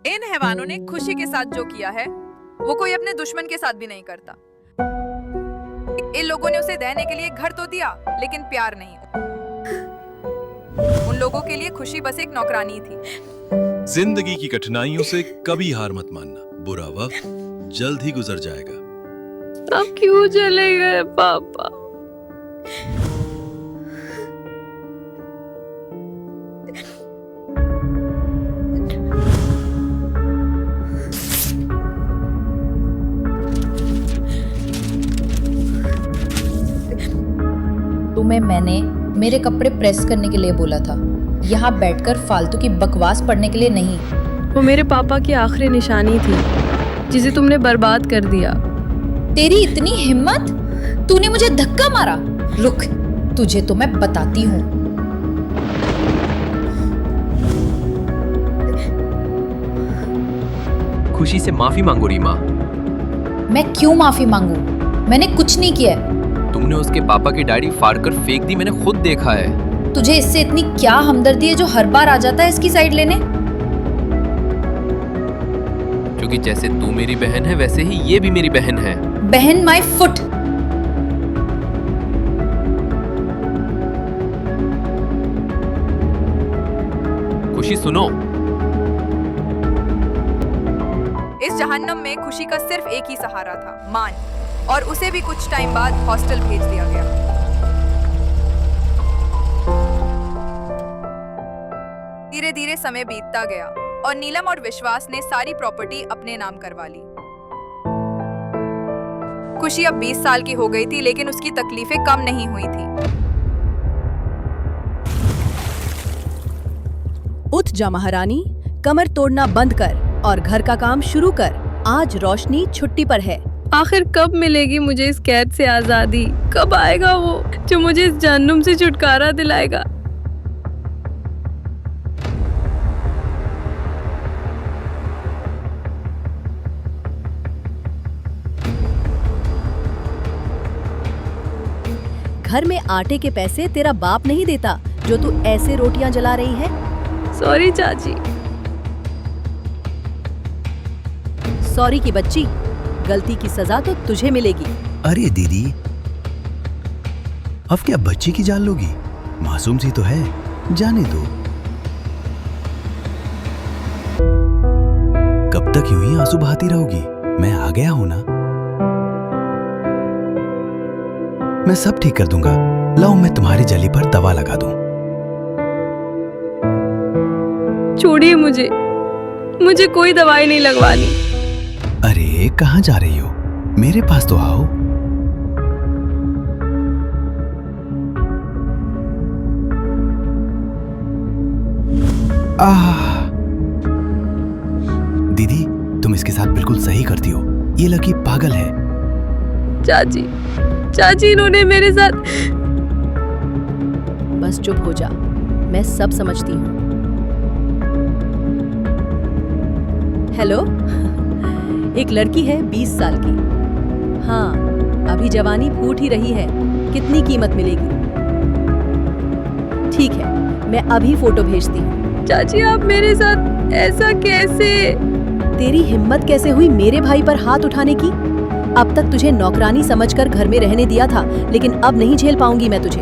इन हैवानों ने खुशी के साथ जो किया है वो कोई अपने दुश्मन के साथ भी नहीं करता। इन लोगों ने उसे रहने के लिए घर तो दिया लेकिन प्यार नहीं। उन लोगों के लिए खुशी बस एक नौकरानी थी। जिंदगी की कठिनाइयों से कभी हार मत मानना, बुरा वक्त जल्द ही गुजर जाएगा। अब क्यों चले गए पापा? तुम्हें मैंने मेरे कपड़े प्रेस करने के लिए बोला था, यहाँ बैठकर फालतू की बकवास पढ़ने के लिए नहीं। वो मेरे पापा की आखिरी निशानी थी जिसे तुमने बर्बाद कर दिया। तेरी इतनी हिम्मत, तूने मुझे धक्का मारा। रुक, तुझे तो मैं बताती हूँ। खुशी से माफी मांगो रीमा। मैं क्यों माफी मांगू? मैंने कुछ नहीं किया। तुमने उसके पापा की डायरी फाड़कर फेंक दी, मैंने खुद देखा है। तुझे इससे इतनी क्या हमदर्दी है जो हर बार आ जाता है इसकी साइड लेने? क्योंकि जैसे तू मेरी बहन है वैसे ही ये भी मेरी बहन है। बहन माय फुट। खुशी सुनो, इस जहन्नम में खुशी का सिर्फ एक ही सहारा था, मान, और उसे भी कुछ टाइम बाद हॉस्टल भेज दिया गया। धीरे धीरे समय बीतता गया और नीलम और विश्वास ने सारी प्रॉपर्टी अपने नाम करवा ली। खुशी अब 20 साल की हो गई थी लेकिन उसकी तकलीफें कम नहीं हुई थी। उठ जा महारानी, कमर तोड़ना बंद कर और घर का काम शुरू कर। आज रोशनी छुट्टी पर है। आखिर कब मिलेगी मुझे इस कैद से आजादी? कब आएगा वो जो मुझे इस जहन्नुम से छुटकारा दिलाएगा? घर में आटे के पैसे तेरा बाप नहीं देता जो तू ऐसे रोटियां जला रही है। सॉरी चाची। सॉरी की बच्ची, गलती की सजा तो तुझे मिलेगी। अरे दीदी, अब क्या बच्ची की जान लोगी? मासूम सी तो है, जाने दो। कब तक यूं ही आंसू बहाती रहोगी? मैं आ गया हूं ना। मैं सब ठीक कर दूंगा। लाओ मैं तुम्हारी जली पर तवा लगा दूं। छोड़िए मुझे कोई दवाई नहीं लगवानी। अरे कहाँ जा रही हो? मेरे पास तो आओ। दीदी, तुम इसके साथ बिल्कुल सही करती हो। ये लकी पागल है। चाची इन्होंने मेरे साथ। बस चुप हो जा, मैं सब समझती हूँ। हेलो, एक लड़की है 20 साल की। हाँ, अभी जवानी फूट ही रही है। कितनी कीमत मिलेगी? ठीक है, मैं अभी फोटो भेजती हूँ। चाची आप मेरे साथ ऐसा कैसे? तेरी हिम्मत कैसे हुई मेरे भाई पर हाथ उठाने की? अब तक तुझे नौकरानी समझकर घर में रहने दिया था, लेकिन अब नहीं झेल पाऊंगी मैं तुझे।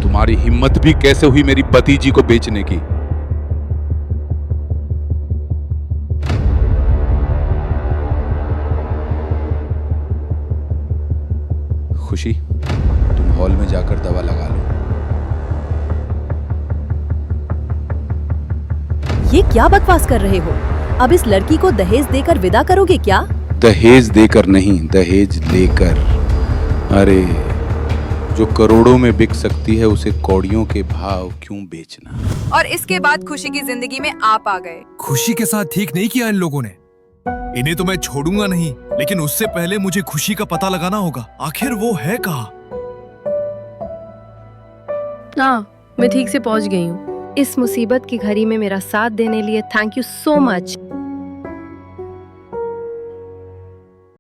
तुम्हारी हिम्मत भी कैसे हुई मेरी भतीजी को बेचने की? खुशी, तुम हॉल में जाकर दवा लगा लो। ये क्या बकवास कर रहे हो? अब इस लड़की को दहेज देकर विदा करोगे क्या? दहेज देकर नहीं, दहेज लेकर। अरे, जो करोड़ों में बिक सकती है उसे कौड़ियों के भाव क्यों बेचना? और इसके बाद खुशी की जिंदगी में आप आ गए। खुशी के साथ ठीक नहीं किया इन लोगों ने। इन्हें तो मैं छोड़ूंगा नहीं, लेकिन उससे पहले मुझे खुशी का पता लगाना होगा। आखिर वो है कहाँ? हाँ, मैं ठीक से पहुंच गई हूँ। इस मुसीबत की घड़ी में मेरा साथ देने लिए थैंक यू सो मच।